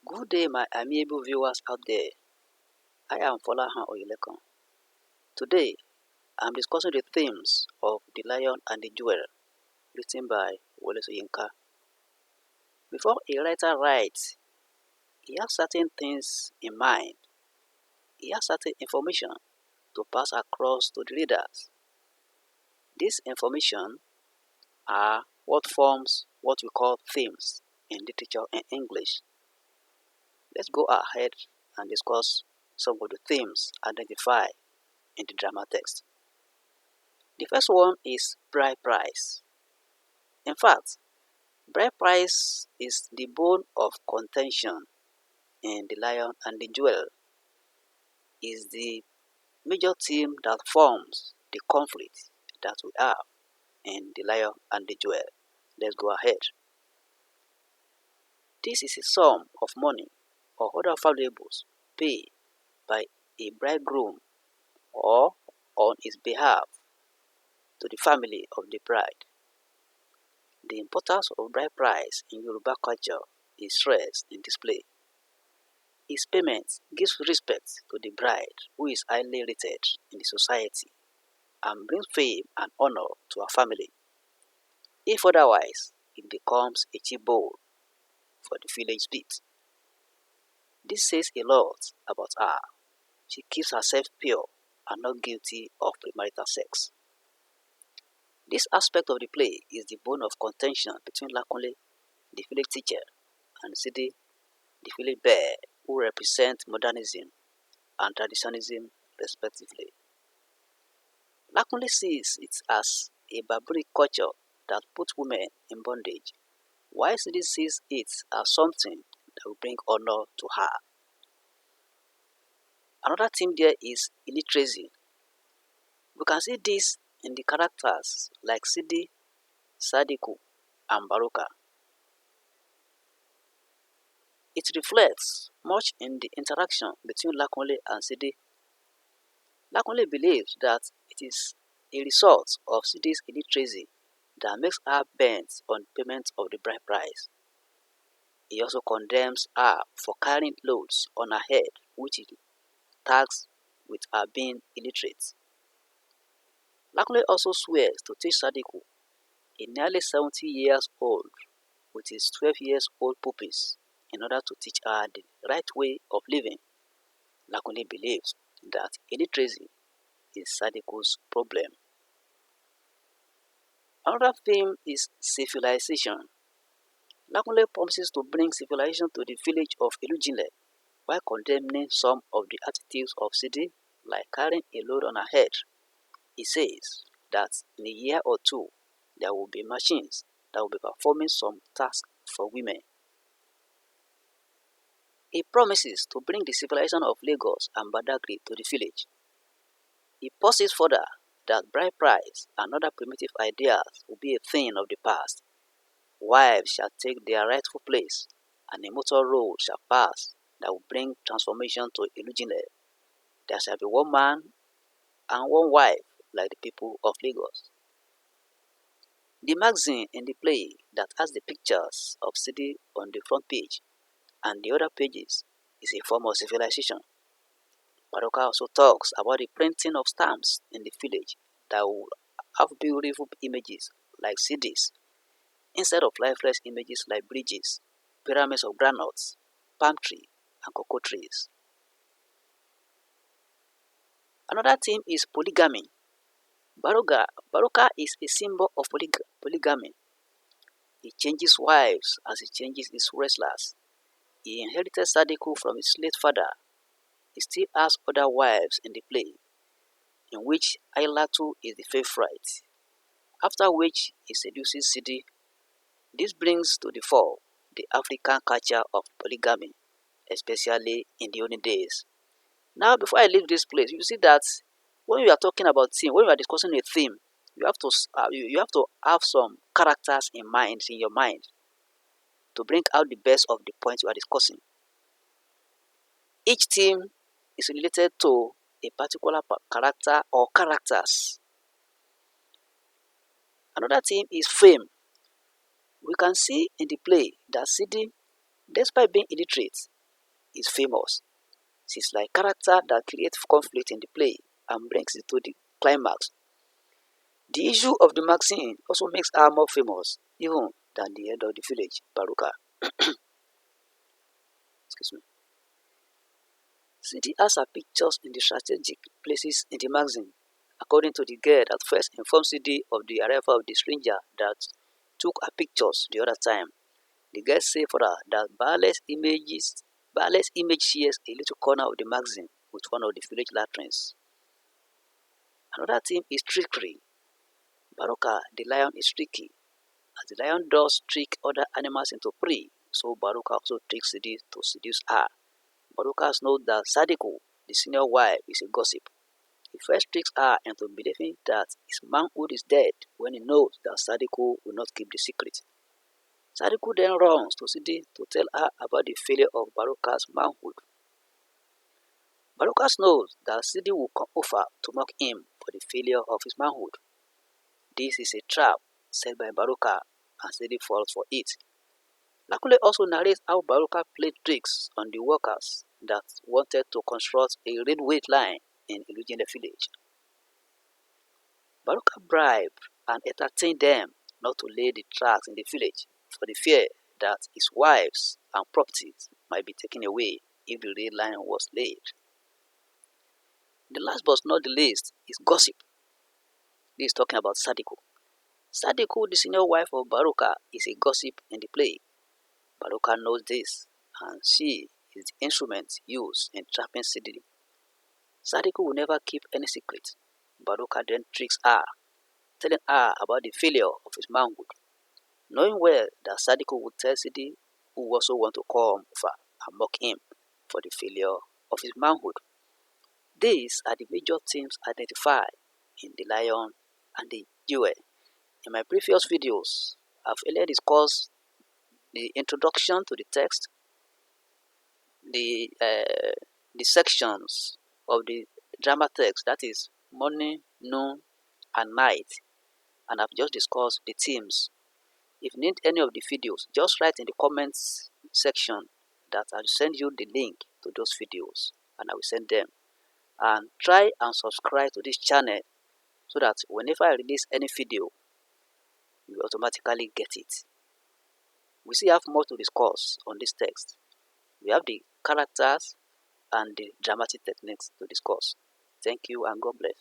Good day, my amiable viewers out there. I am Folahan Oyelekon. Today, I'm discussing the themes of The Lion and the Jewel, written by Wole Soyinka. Before a writer writes, he has certain things in mind. He has certain information to pass across to the readers. This information are what forms what we call themes in literature and English. Let's go ahead and discuss some of the themes identified in the drama text. The first one is bride price. In fact, bride price is the bone of contention in The Lion and the Jewel. Is the major theme that forms the conflict that we have in The Lion and the Jewel. Let's go ahead. This is a sum of money or other valuables paid by a bridegroom or on his behalf to the family of the bride. The importance of bride price in Yoruba culture is stressed in this play. His payment gives respect to the bride who is highly rated in the society and brings fame and honor to her family. If otherwise, it becomes a cheap bowl for the village beat. This says a lot about her. She keeps herself pure and not guilty of premarital sex. This aspect of the play is the bone of contention between Lakunle, the village teacher, and Sidi, the village bear, who represent modernism and traditionalism respectively. Lakunle sees it as a barbaric culture that puts women in bondage, while Sidi sees it as something that will bring honor to her. Another theme there is illiteracy. We can see this in the characters like Sidi, Sadiku, and Baruka. It reflects much in the interaction between Lakunle and Sidi. Lakunle believes that it is a result of Sidi's illiteracy that makes her bent on payment of the bride price. He also condemns her for carrying loads on her head which he tags with her being illiterate. Lakunle also swears to teach Sadiku, a nearly 70 years old, with his 12 years old puppies, in order to teach her the right way of living. Lakunle believes that illiteracy is Sadiku's problem. Another theme is civilization. Lakunle promises to bring civilization to the village of Ilujinle while condemning some of the attitudes of Sidi, like carrying a load on her head. He says that in a year or two, there will be machines that will be performing some tasks for women. He promises to bring the civilization of Lagos and Badagry to the village. He pauses further that bride price and other primitive ideas will be a thing of the past. Wives shall take their rightful place, and a motor road shall pass that will bring transformation to Ilujinle. There shall be one man and one wife like the people of Lagos. The magazine in the play that has the pictures of Sidi on the front page and the other pages is a form of civilization. Baroka also talks about the printing of stamps in the village that will have beautiful images like CDs instead of lifeless images like bridges, pyramids of granites, palm tree, and cocoa trees. Another theme is polygamy. Baroka is a symbol of polygamy. He changes wives as he changes his wrestlers. He inherited Sadiku from his late father. He still has other wives in the play, in which Ailatu is the favorite, after which he seduces Sidi. This brings to the fore the African culture of polygamy, especially in the olden days. Now, before I leave this place, you see that when you are talking about theme, when you are discussing a theme, you have to have some characters in your mind, to bring out the best of the points you are discussing. Each theme is related to a particular character or characters. Another theme is fame. We can see in the play that Sidi, despite being illiterate, is famous. She's like a character that creates conflict in the play and brings it to the climax. The issue of the magazine also makes her more famous even than the head of the village, Baruka. Excuse me. Sidi has her pictures in the strategic places in the magazine, according to the girl that first informed Sidi of the arrival of the stranger that took her pictures the other time. The girl said for her that Barley's image shares a little corner of the magazine with one of the village latrines. Another theme is trickery. Baruka, the lion, is tricky, as the lion does trick other animals into prey, so Baruka also tricks Sidi to seduce her. Baruka knows that Sadiko, the senior wife, is a gossip. He first tricks her into believing that his manhood is dead when he knows that Sadiko will not keep the secret. Sadiko then runs to Sidi to tell her about the failure of Baruka's manhood. Baruka knows that Sidi will come over to mock him for the failure of his manhood. This is a trap set by Baruka and Sidi falls for it. Lakule also narrates how Baruka played tricks on the workers that wanted to construct a railway line in Illiteracy village. Baruka bribed and entertained them not to lay the tracks in the village for the fear that his wives and properties might be taken away if the rail line was laid. The last but not the least is gossip. This is talking about Sadiko. Sadiko, the senior wife of Baruka, is a gossip in the play. Baruka knows this, and she is the instrument used in trapping Sidi. Sadiko will never keep any secret. Baruka then tricks her, telling her about the failure of his manhood, knowing well that Sadiko would tell Sidi, who also want to come over and mock him for the failure of his manhood. These are the major themes identified in The Lion and the Jewel. In my previous videos, I've earlier discussed the introduction to the text, the sections of the drama text, that is morning, noon, and night, and I've just discussed the themes. If you need any of the videos, just write in the comments section that I'll send you the link to those videos, and I will send them. And try and subscribe to this channel so that whenever I release any video, you automatically get it. We still have more to discuss on this text. We have the characters and the dramatic techniques to discuss. Thank you and God bless.